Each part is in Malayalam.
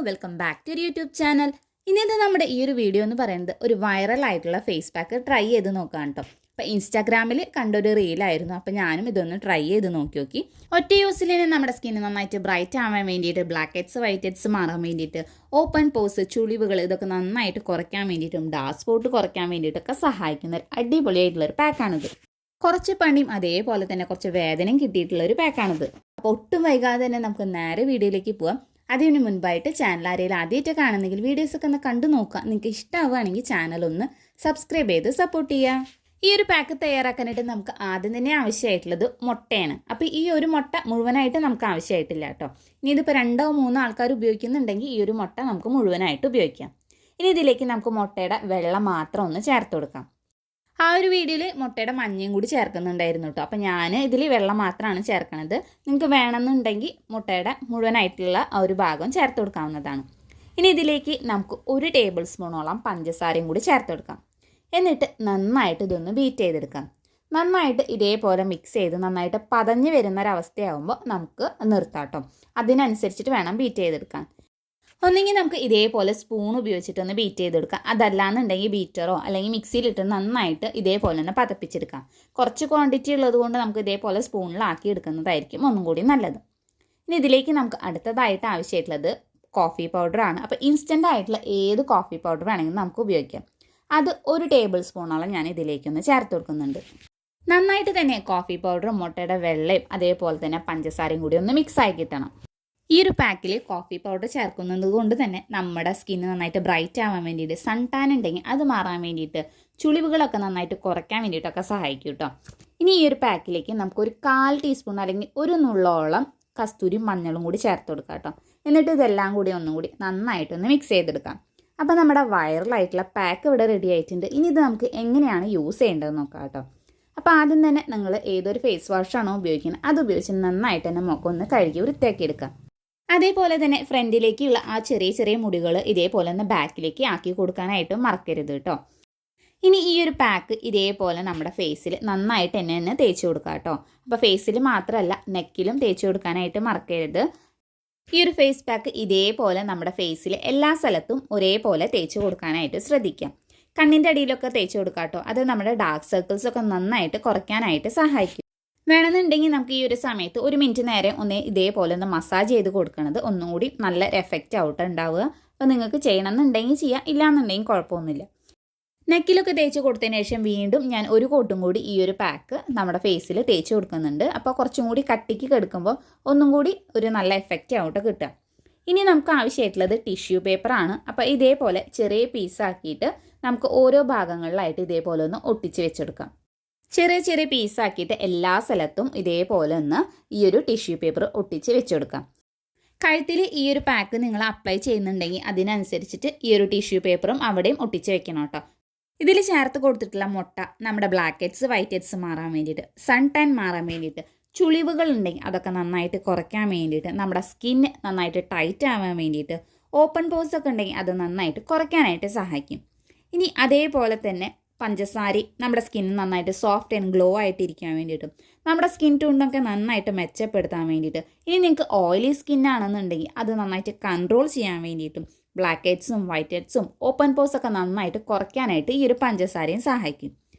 Welcome back to YouTube channel. ഇന്നത്തെ നമ്മുടെ ഈ ഒരു വീഡിയോ എന്ന് പറയുന്നത് ഒരു വൈറൽ ആയിട്ടുള്ള ഫേസ് പാക്ക് ട്രൈ ചെയ്ത് നോക്കാം കേട്ടോ. അപ്പോൾ ഇൻസ്റ്റാഗ്രാമിൽ കണ്ടൊരു റീലായിരുന്നു. അപ്പോൾ ഞാനും ഇതൊന്ന് ട്രൈ ചെയ്ത് നോക്കി. ഒറ്റ യൂസിൽ തന്നെ നമ്മുടെ സ്കിന്ന് നന്നായിട്ട് ബ്രൈറ്റ് ആവാൻ വേണ്ടിയിട്ട്, ബ്ലാക്ക് ഹെഡ്സ് വൈറ്റ് ഹെഡ്സ് മാറാൻ വേണ്ടിയിട്ട്, ഓപ്പൺ പോസ്, ചുളിവുകൾ ഇതൊക്കെ നന്നായിട്ട് കുറയ്ക്കാൻ വേണ്ടിയിട്ടും ഡാർക്ക് സ്പോട്ട് കുറയ്ക്കാൻ വേണ്ടിയിട്ടൊക്കെ സഹായിക്കുന്ന ഒരു അടിപൊളിയായിട്ടുള്ളൊരു പാക്കാണിത്. കുറച്ച് പണിയും അതേപോലെ തന്നെ കുറച്ച് വേദനയും കിട്ടിയിട്ടുള്ള ഒരു പാക്കാണിത്. അപ്പോൾ ഒട്ടും വൈകാതെ തന്നെ നമുക്ക് നേരെ വീഡിയോയിലേക്ക് പോവാം. അതിന് മുൻപായിട്ട് ചാനൽ ആരെങ്കിലും ആദ്യമായിട്ട് കാണുന്നെങ്കിൽ വീഡിയോസൊക്കെ ഒന്ന് കണ്ടു നോക്കുക. നിങ്ങൾക്ക് ഇഷ്ടമാവുകയാണെങ്കിൽ ചാനൽ ഒന്ന് സബ്സ്ക്രൈബ് ചെയ്ത് സപ്പോർട്ട് ചെയ്യുക. ഈ ഒരു പാക്ക് തയ്യാറാക്കാനായിട്ട് നമുക്ക് ആദ്യം തന്നെ ആവശ്യമായിട്ടുള്ളത് മുട്ടയാണ്. അപ്പോൾ ഈ ഒരു മുട്ട മുഴുവനായിട്ട് നമുക്ക് ആവശ്യമായിട്ടില്ല കേട്ടോ. ഇനി ഇതിപ്പോൾ 2-3 ആൾക്കാർ ഉപയോഗിക്കുന്നുണ്ടെങ്കിൽ ഈ ഒരു മുട്ട നമുക്ക് മുഴുവനായിട്ട് ഉപയോഗിക്കാം. ഇനി ഇതിലേക്ക് നമുക്ക് മുട്ടയുടെ വെള്ളം മാത്രം ഒന്ന് ചേർത്ത് കൊടുക്കാം. ആ ഒരു വീഡിയോയിൽ മുട്ടയുടെ മഞ്ഞയും കൂടി ചേർക്കുന്നുണ്ടായിരുന്നു കേട്ടോ. അപ്പോൾ ഞാൻ ഇതിൽ വെള്ളം മാത്രമാണ് ചേർക്കണത്. നിങ്ങൾക്ക് വേണമെന്നുണ്ടെങ്കിൽ മുട്ടയുടെ മുഴുവനായിട്ടുള്ള ആ ഒരു ഭാഗം ചേർത്ത് കൊടുക്കാവുന്നതാണ്. ഇനി ഇതിലേക്ക് നമുക്ക് 1 ടേബിൾ സ്പൂണോളം പഞ്ചസാരയും കൂടി ചേർത്ത് കൊടുക്കാം. എന്നിട്ട് നന്നായിട്ട് ഇതൊന്ന് ബീറ്റ് ചെയ്തെടുക്കാം. നന്നായിട്ട് ഇതേപോലെ മിക്സ് ചെയ്ത് നന്നായിട്ട് പതഞ്ഞ് വരുന്നൊരവസ്ഥയാകുമ്പോൾ നമുക്ക് നിർത്താം കേട്ടോ. അതിനനുസരിച്ചിട്ട് വേണം ബീറ്റ് ചെയ്തെടുക്കാൻ. ഒന്നെങ്കിൽ നമുക്ക് ഇതേപോലെ സ്പൂൺ ഉപയോഗിച്ചിട്ടൊന്ന് ബീറ്റ് ചെയ്തെടുക്കാം. അതല്ലാന്നുണ്ടെങ്കിൽ ബീറ്ററോ അല്ലെങ്കിൽ മിക്സിയിലിട്ട് നന്നായിട്ട് ഇതേപോലെ തന്നെ പതപ്പിച്ചെടുക്കാം. കുറച്ച് ക്വാണ്ടിറ്റി ഉള്ളത് കൊണ്ട് നമുക്ക് ഇതേപോലെ സ്പൂണിലാക്കി എടുക്കുന്നതായിരിക്കും ഒന്നും കൂടി നല്ലത്. ഇനി ഇതിലേക്ക് നമുക്ക് അടുത്തതായിട്ട് ആവശ്യമായിട്ടുള്ളത് കോഫി പൗഡറാണ്. അപ്പോൾ ഇൻസ്റ്റൻ്റ് ആയിട്ടുള്ള ഏത് കോഫി പൗഡർ വേണമെങ്കിലും നമുക്ക് ഉപയോഗിക്കാം. അത് 1 ടേബിൾ സ്പൂണോളം ഞാൻ ഇതിലേക്കൊന്ന് ചേർത്ത് കൊടുക്കുന്നുണ്ട്. നന്നായിട്ട് തന്നെ കോഫി പൗഡറും മുട്ടയുടെ വെള്ളയും അതേപോലെ തന്നെ പഞ്ചസാരയും കൂടി ഒന്ന് മിക്സ് ആയി കിട്ടണം. ഈ ഒരു പാക്കിൽ കോഫി പൗഡർ ചേർക്കുന്നത് കൊണ്ട് തന്നെ നമ്മുടെ സ്കിന്ന് നന്നായിട്ട് ബ്രൈറ്റ് ആവാൻ വേണ്ടിയിട്ട്, സൺ ടാൻ ഉണ്ടെങ്കിൽ അത് മാറാൻ വേണ്ടിയിട്ട്, ചുളിവുകളൊക്കെ നന്നായിട്ട് കുറയ്ക്കാൻ വേണ്ടിയിട്ടൊക്കെ സഹായിക്കും കേട്ടോ. ഇനി ഈ ഒരു പാക്കിലേക്ക് നമുക്കൊരു 1/4 ടീസ്പൂൺ അല്ലെങ്കിൽ 1 നുള്ളോളം കസ്തൂരി മഞ്ഞളും കൂടി ചേർത്ത് കൊടുക്കാം കേട്ടോ. എന്നിട്ട് ഇതെല്ലാം കൂടി ഒന്നും കൂടി നന്നായിട്ടൊന്ന് മിക്സ് ചെയ്തെടുക്കാം. അപ്പോൾ നമ്മുടെ വൈറലായിട്ടുള്ള പാക്ക് ഇവിടെ റെഡി ആയിട്ടുണ്ട്. ഇനി ഇത് നമുക്ക് എങ്ങനെയാണ് യൂസ് ചെയ്യേണ്ടതെന്ന് നോക്കാം കേട്ടോ. അപ്പോൾ ആദ്യം തന്നെ നിങ്ങൾ ഏതൊരു ഫേസ് വാഷാണോ ഉപയോഗിക്കുന്നത് അത് ഉപയോഗിച്ച് നന്നായിട്ട് തന്നെ മുഖം ഒന്ന് കഴുകി വൃത്തിയാക്കി എടുക്കാം. അതേപോലെ തന്നെ ഫ്രണ്ടിലേക്കുള്ള ആ ചെറിയ മുടികൾ ഇതേപോലെ ഒന്ന് ബാക്കിലേക്ക് ആക്കി കൊടുക്കാനായിട്ടും മറക്കരുത് കേട്ടോ. ഇനി ഈ ഒരു പാക്ക് ഇതേപോലെ നമ്മുടെ ഫേസിൽ നന്നായിട്ട് തന്നെ തേച്ച് കൊടുക്കാം കേട്ടോ. അപ്പോൾ ഫേസിൽ മാത്രമല്ല നെക്കിലും തേച്ച് കൊടുക്കാനായിട്ട് മറക്കരുത്. ഈ ഒരു ഫേസ് പാക്ക് ഇതേപോലെ നമ്മുടെ ഫേസിൽ എല്ലാ സ്ഥലത്തും ഒരേപോലെ തേച്ച് കൊടുക്കാനായിട്ട് ശ്രദ്ധിക്കാം. കണ്ണിൻ്റെ അടിയിലൊക്കെ തേച്ച് കൊടുക്കാം കേട്ടോ. അത് നമ്മുടെ ഡാർക്ക് സർക്കിൾസൊക്കെ നന്നായിട്ട് കുറയ്ക്കാനായിട്ട് സഹായിക്കും. വേണമെന്നുണ്ടെങ്കിൽ നമുക്ക് ഈ ഒരു സമയത്ത് 1 മിനിറ്റ് നേരം ഒന്ന് ഇതേപോലെ ഒന്ന് മസാജ് ചെയ്ത് കൊടുക്കുന്നത് ഒന്നും കൂടി നല്ല എഫക്റ്റ് ആവട്ടെ ഉണ്ടാവുക. അപ്പോൾ നിങ്ങൾക്ക് ചെയ്യണമെന്നുണ്ടെങ്കിൽ ചെയ്യാം, ഇല്ലയെന്നുണ്ടെങ്കിൽ കുഴപ്പമൊന്നുമില്ല. നെക്കിലൊക്കെ തേച്ച് കൊടുത്തതിന് ശേഷം വീണ്ടും ഞാൻ 1 കോട്ടും കൂടി ഈ ഒരു പാക്ക് നമ്മുടെ ഫേസിൽ തേച്ച് കൊടുക്കുന്നുണ്ട്. അപ്പോൾ കുറച്ചും കൂടി കട്ടിക്ക് കെടുക്കുമ്പോൾ ഒന്നും കൂടി ഒരു നല്ല എഫക്റ്റ് ആവട്ടെ കിട്ടുക. ഇനി നമുക്ക് ആവശ്യമായിട്ടുള്ളത് ടിഷ്യൂ പേപ്പറാണ്. അപ്പോൾ ഇതേപോലെ ചെറിയ പീസാക്കിയിട്ട് നമുക്ക് ഓരോ ഭാഗങ്ങളിലായിട്ട് ഇതേപോലെ ഒന്ന് ഒട്ടിച്ച് വെച്ചെടുക്കാം. ചെറിയ പീസാക്കിയിട്ട് എല്ലാ സ്ഥലത്തും ഇതേപോലെ ഒന്ന് ഈ ഒരു ടിഷ്യൂ പേപ്പർ ഒട്ടിച്ച് വെച്ചെടുക്കാം. കഴുത്തിൽ ഈ ഒരു പാക്ക് നിങ്ങൾ അപ്ലൈ ചെയ്യുന്നുണ്ടെങ്കിൽ അതിനനുസരിച്ചിട്ട് ഈ ഒരു ടിഷ്യൂ പേപ്പറും അവിടെയും ഒട്ടിച്ച് വെക്കണം കേട്ടോ. ഇതിൽ ചേർത്ത് കൊടുത്തിട്ടുള്ള മുട്ട നമ്മുടെ ബ്ലാക്ക് ഹെഡ്സ് വൈറ്റ് ഹെഡ്സ് മാറാൻ വേണ്ടിയിട്ട്, സൺ ടാൻ മാറാൻ വേണ്ടിയിട്ട്, ചുളിവുകൾ ഉണ്ടെങ്കിൽ അതൊക്കെ നന്നായിട്ട് കുറയ്ക്കാൻ വേണ്ടിയിട്ട്, നമ്മുടെ സ്കിന്ന് നന്നായിട്ട് ടൈറ്റ് ആവാൻ വേണ്ടിയിട്ട്, ഓപ്പൺ പോസ് ഒക്കെ ഉണ്ടെങ്കിൽ അത് നന്നായിട്ട് കുറയ്ക്കാനായിട്ട് സഹായിക്കും. ഇനി അതേപോലെ തന്നെ പഞ്ചസാര നമ്മുടെ സ്കിന്ന് നന്നായിട്ട് സോഫ്റ്റ് ആൻഡ് ഗ്ലോ ആയിട്ടിരിക്കാൻ വേണ്ടിയിട്ടും, നമ്മുടെ സ്കിൻ ടോണൊക്കെ നന്നായിട്ട് മെച്ചപ്പെടുത്താൻ വേണ്ടിയിട്ട്, ഇനി നിങ്ങൾക്ക് ഓയിലി സ്കിന്നാണെന്നുണ്ടെങ്കിൽ അത് നന്നായിട്ട് കൺട്രോൾ ചെയ്യാൻ വേണ്ടിയിട്ടും, ബ്ലാക്ക് ഹെഡ്സും വൈറ്റ് ഹെഡ്സും ഓപ്പൺ പോസൊക്കെ നന്നായിട്ട് കുറയ്ക്കാനായിട്ട് ഈ ഒരു പഞ്ചസാരയും സഹായിക്കും.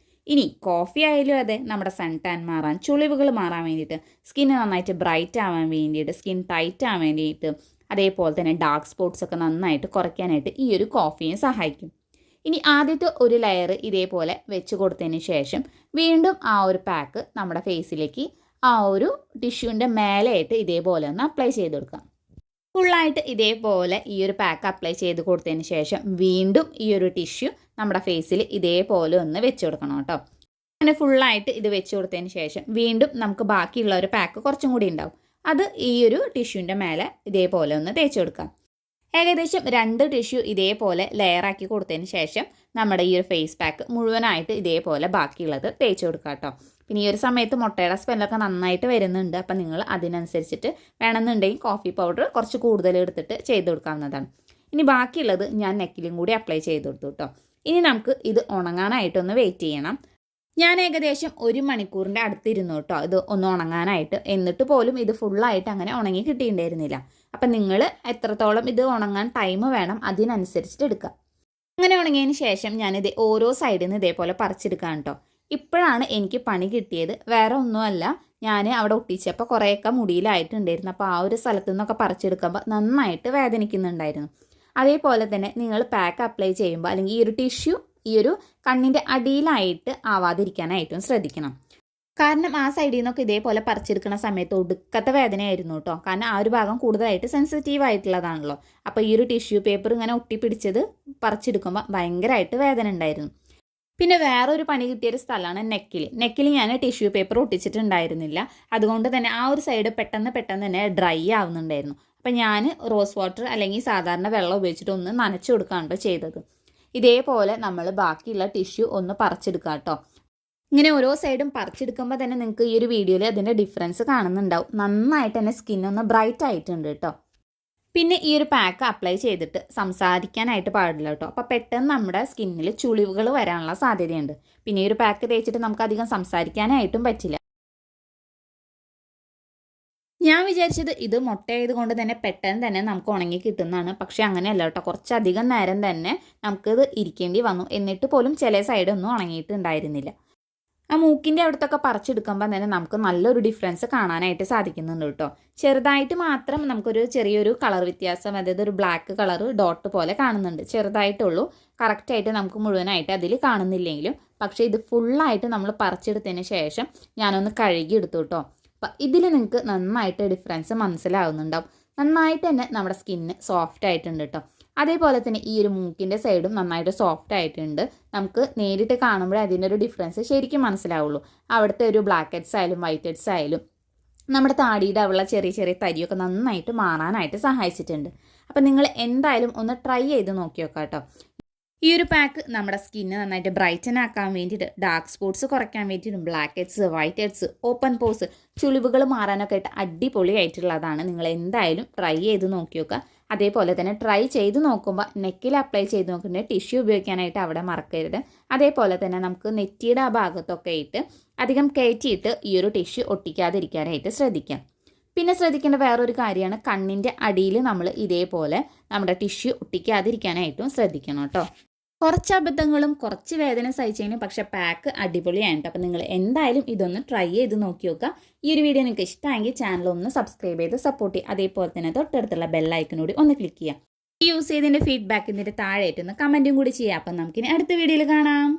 ഇനി കോഫി ആയാലും അതെ, നമ്മുടെ സൺ ടാൻ മാറാൻ, ചുളിവുകൾ മാറാൻ വേണ്ടിയിട്ട്, സ്കിന്ന് നന്നായിട്ട് ബ്രൈറ്റ് ആവാൻ വേണ്ടിയിട്ട്, സ്കിൻ ടൈറ്റ് ആവാൻ വേണ്ടിയിട്ട്, അതേപോലെ തന്നെ ഡാർക്ക് സ്പോട്ട്സ് ഒക്കെ നന്നായിട്ട് കുറയ്ക്കാനായിട്ട് ഈ ഒരു കോഫിയും സഹായിക്കും. ഇനി ആദ്യത്തെ ഒരു ലെയർ ഇതേപോലെ വെച്ച് കൊടുത്തതിന് ശേഷം വീണ്ടും ആ ഒരു പാക്ക് നമ്മുടെ ഫേസിലേക്ക് ആ ഒരു ടിഷ്യൂവിൻ്റെ മേലെയായിട്ട് ഇതേപോലെ ഒന്ന് അപ്ലൈ ചെയ്ത് കൊടുക്കാം. ഫുള്ളായിട്ട് ഇതേപോലെ ഈ ഒരു പാക്ക് അപ്ലൈ ചെയ്ത് കൊടുത്തതിന് ശേഷം വീണ്ടും ഈ ഒരു ടിഷ്യൂ നമ്മുടെ ഫേസിൽ ഇതേപോലെ ഒന്ന് വെച്ച് കൊടുക്കണം കേട്ടോ. അങ്ങനെ ഫുള്ളായിട്ട് ഇത് വെച്ച് കൊടുത്തതിന് ശേഷം വീണ്ടും നമുക്ക് ബാക്കിയുള്ള ഒരു പാക്ക് കുറച്ചും കൂടി ഉണ്ടാവും. അത് ഈ ഒരു ടിഷ്യൂവിൻ്റെ മേലെ ഇതേപോലെ ഒന്ന് തേച്ച് കൊടുക്കാം. ഏകദേശം 2 ടിഷ്യൂ ഇതേപോലെ ലെയറാക്കി കൊടുത്തതിന് ശേഷം നമ്മുടെ ഈ ഒരു ഫേസ് പാക്ക് മുഴുവനായിട്ട് ഇതേപോലെ ബാക്കിയുള്ളത് തേച്ച് കൊടുക്കാം കേട്ടോ. പിന്നെ ഈ ഒരു സമയത്ത് മുട്ടയുടെ സ്മെല്ലൊക്കെ നന്നായിട്ട് വരുന്നുണ്ട്. അപ്പം നിങ്ങൾ അതിനനുസരിച്ചിട്ട് വേണമെന്നുണ്ടെങ്കിൽ കോഫി പൗഡർ കുറച്ച് കൂടുതൽ എടുത്തിട്ട് ചെയ്ത് കൊടുക്കാവുന്നതാണ്. ഇനി ബാക്കിയുള്ളത് ഞാൻ നെക്കിലും കൂടി അപ്ലൈ ചെയ്ത് കൊടുത്തു കേട്ടോ. ഇനി നമുക്ക് ഇത് ഉണങ്ങാനായിട്ടൊന്ന് വെയിറ്റ് ചെയ്യണം. ഞാൻ ഏകദേശം 1 മണിക്കൂറിൻ്റെ അടുത്തിരുന്നു കേട്ടോ ഇത് ഒന്ന് ഉണങ്ങാനായിട്ട്. എന്നിട്ട് പോലും ഇത് ഫുള്ളായിട്ട് അങ്ങനെ ഉണങ്ങി കിട്ടിയിട്ടുണ്ടായിരുന്നില്ല. അപ്പം നിങ്ങൾ എത്രത്തോളം ഇത് ഉണങ്ങാൻ ടൈം വേണം അതിനനുസരിച്ചിട്ട് എടുക്കുക. അങ്ങനെ ഉണങ്ങിയതിന് ശേഷം ഞാനിത് ഓരോ സൈഡിൽ നിന്ന് ഇതേപോലെ പറിച്ചെടുക്കാം കേട്ടോ. ഇപ്പോഴാണ് എനിക്ക് പണി കിട്ടിയത്, വേറെ ഒന്നുമല്ല. ഞാൻ അവിടെ ഒട്ടിച്ചപ്പോൾ കുറേയൊക്കെ മുടിയിലായിട്ടുണ്ടായിരുന്നു. അപ്പോൾ ആ ഒരു സ്ഥലത്തു നിന്നൊക്കെ പറിച്ചെടുക്കുമ്പോൾ നന്നായിട്ട് വേദനിക്കുന്നുണ്ടായിരുന്നു. അതേപോലെ തന്നെ നിങ്ങൾ പാക്ക് അപ്ലൈ ചെയ്യുമ്പോൾ അല്ലെങ്കിൽ ഈ ഒരു ടിഷ്യൂ ഈ ഒരു കണ്ണിൻ്റെ അടിയിലായിട്ട് ആവാതിരിക്കാനായിട്ടും ശ്രദ്ധിക്കണം. കാരണം ആ സൈഡിൽ നിന്നൊക്കെ ഇതേപോലെ പറിച്ചെടുക്കുന്ന സമയത്ത് ഒടുക്കത്തെ വേദനയായിരുന്നു കേട്ടോ. കാരണം ആ ഒരു ഭാഗം കൂടുതലായിട്ട് സെൻസിറ്റീവ് ആയിട്ടുള്ളതാണല്ലോ. അപ്പോൾ ഈ ഒരു ടിഷ്യൂ പേപ്പർ ഇങ്ങനെ ഒട്ടിപ്പിടിച്ചത് പറിച്ചെടുക്കുമ്പോൾ ഭയങ്കരമായിട്ട് വേദന ഉണ്ടായിരുന്നു. പിന്നെ വേറൊരു പണി കിട്ടിയൊരു സ്ഥലമാണ് നെക്കിൽ ഞാൻ ടിഷ്യൂ പേപ്പർ ഒട്ടിച്ചിട്ടുണ്ടായിരുന്നില്ല. അതുകൊണ്ട് തന്നെ ആ ഒരു സൈഡ് പെട്ടെന്ന് തന്നെ ഡ്രൈ ആവുന്നുണ്ടായിരുന്നു. അപ്പം ഞാൻ റോസ് വാട്ടർ അല്ലെങ്കിൽ സാധാരണ വെള്ളം ഉപയോഗിച്ചിട്ട് ഒന്ന് നനച്ചു കൊടുക്കുകയാണ് ചെയ്തത്. ഇതേപോലെ നമ്മൾ ബാക്കിയുള്ള ടിഷ്യൂ ഒന്ന് പറിച്ചെടുക്കാം കേട്ടോ. ഇങ്ങനെ ഓരോ സൈഡും പറിച്ചെടുക്കുമ്പോൾ തന്നെ നിങ്ങൾക്ക് ഈ ഒരു വീഡിയോയിൽ അതിൻ്റെ ഡിഫറൻസ് കാണുന്നുണ്ടാവും. നന്നായിട്ട് തന്നെ സ്കിന്നൊന്ന് ബ്രൈറ്റ് ആയിട്ടുണ്ട് കേട്ടോ. പിന്നെ ഈ ഒരു പാക്ക് അപ്ലൈ ചെയ്തിട്ട് സംസാരിക്കാനായിട്ട് പാടില്ല കേട്ടോ. അപ്പോൾ പെട്ടെന്ന് നമ്മുടെ സ്കിന്നിൽ ചുളിവുകൾ വരാനുള്ള സാധ്യതയുണ്ട്. പിന്നെ ഈ ഒരു പാക്ക് തേച്ചിട്ട് നമുക്ക് അധികം സംസാരിക്കാനായിട്ടും പറ്റില്ല. ഞാൻ വിചാരിച്ചത് ഇത് മുട്ടയായത് കൊണ്ട് തന്നെ പെട്ടെന്ന് തന്നെ നമുക്ക് ഉണങ്ങി കിട്ടുന്നതാണ്. പക്ഷേ അങ്ങനെയല്ല കേട്ടോ. കുറച്ചധികം നേരം തന്നെ നമുക്കിത് ഇരിക്കേണ്ടി വന്നു. എന്നിട്ട് പോലും ചില സൈഡൊന്നും ഉണങ്ങിയിട്ടുണ്ടായിരുന്നില്ല. ആ മൂക്കിൻ്റെ അവിടത്തൊക്കെ പറിച്ചെടുക്കുമ്പോൾ തന്നെ നമുക്ക് നല്ലൊരു ഡിഫറൻസ് കാണാനായിട്ട് സാധിക്കുന്നുണ്ട് കേട്ടോ. ചെറുതായിട്ട് മാത്രം നമുക്കൊരു ചെറിയൊരു കളർ വ്യത്യാസം, അതായത് ഒരു ബ്ലാക്ക് കളർ ഡോട്ട് പോലെ കാണുന്നുണ്ട്. ചെറുതായിട്ടുള്ളൂ, കറക്റ്റായിട്ട് നമുക്ക് മുഴുവനായിട്ട് അതിൽ കാണുന്നില്ലെങ്കിലും. പക്ഷേ ഇത് ഫുള്ളായിട്ട് നമ്മൾ പറിച്ചെടുത്തതിന് ശേഷം ഞാനൊന്ന് കഴുകിയെടുത്തു കേട്ടോ. അപ്പം ഇതിൽ നിങ്ങൾക്ക് നന്നായിട്ട് ഡിഫറൻസ് മനസ്സിലാവുന്നുണ്ടാവും. നന്നായിട്ട് തന്നെ നമ്മുടെ സ്കിന്ന് സോഫ്റ്റ് ആയിട്ടുണ്ട് കേട്ടോ. അതേപോലെ തന്നെ ഈ ഒരു മൂക്കിൻ്റെ സൈഡും നന്നായിട്ട് സോഫ്റ്റ് ആയിട്ടുണ്ട്. നമുക്ക് നേരിട്ട് കാണുമ്പോഴേ അതിൻ്റെ ഒരു ഡിഫറൻസ് ശരിക്കും മനസ്സിലാവുള്ളൂ. അവിടുത്തെ ഒരു ബ്ലാക്ക് ഹെഡ്സ് ആയാലും വൈറ്റ് ഹെഡ്സ് ആയാലും നമ്മുടെ താടിയുടെ ഉള്ള ചെറിയ തരിയൊക്കെ നന്നായിട്ട് മാറാനായിട്ട് സഹായിച്ചിട്ടുണ്ട്. അപ്പം നിങ്ങൾ എന്തായാലും ഒന്ന് ട്രൈ ചെയ്ത് നോക്കി നോക്കാം കേട്ടോ. ഈ ഒരു പാക്ക് നമ്മുടെ സ്കിന്ന് നന്നായിട്ട് ബ്രൈറ്റൻ ആക്കാൻ വേണ്ടിയിട്ട്, ഡാർക്ക് സ്പോട്ട്സ് കുറയ്ക്കാൻ വേണ്ടിയിട്ടും, black heads white heads open pores ചുളിവുകൾ മാറാനൊക്കെ ആയിട്ട് അടിപൊളിയായിട്ടുള്ളതാണ്. നിങ്ങൾ എന്തായാലും ട്രൈ ചെയ്ത് നോക്കി നോക്കുക. അതേപോലെ തന്നെ ട്രൈ ചെയ്ത് നോക്കുമ്പോൾ നെക്കിൽ അപ്ലൈ ചെയ്ത് നോക്കുന്നുണ്ടെങ്കിൽ ടിഷ്യൂ ഉപയോഗിക്കാനായിട്ട് അവിടെ മറക്കരുത്. അതേപോലെ തന്നെ നമുക്ക് നെറ്റിയുടെ ആ ഭാഗത്തൊക്കെ ആയിട്ട് അധികം കയറ്റിയിട്ട് ഈ ഒരു ടിഷ്യൂ ഒട്ടിക്കാതിരിക്കാനായിട്ട് ശ്രദ്ധിക്കാം. പിന്നെ ശ്രദ്ധിക്കേണ്ട വേറൊരു കാര്യമാണ്, കണ്ണിൻ്റെ അടിയിൽ നമ്മൾ ഇതേപോലെ നമ്മുടെ ടിഷ്യൂ ഒട്ടിക്കാതിരിക്കാനായിട്ടും ശ്രദ്ധിക്കണം കേട്ടോ. കുറച്ച് അബദ്ധങ്ങളും കുറച്ച് വേദന സഹിച്ചതിന് പക്ഷേ പാക്ക് അടിപൊളിയാണ്. അപ്പോൾ നിങ്ങൾ എന്തായാലും ഇതൊന്ന് ട്രൈ ചെയ്ത് നോക്കി നോക്കുക. ഈ ഒരു വീഡിയോ നിങ്ങൾക്ക് ഇഷ്ടമെങ്കിൽ ചാനൽ ഒന്ന് സബ്സ്ക്രൈബ് ചെയ്ത് സപ്പോർട്ട് ചെയ്യുക. അതേപോലെ തന്നെ തൊട്ടടുത്തുള്ള ബെല്ലൈക്കനോട് ഒന്ന് ക്ലിക്ക് ചെയ്യുക. യൂസ് ചെയ്തതിൻ്റെ ഫീഡ്ബാക്ക് ഇതിൻ്റെ താഴെയായിട്ടൊന്ന് കമൻറ്റും കൂടി ചെയ്യുക. അപ്പം നമുക്കിനി അടുത്ത വീഡിയോയിൽ കാണാം.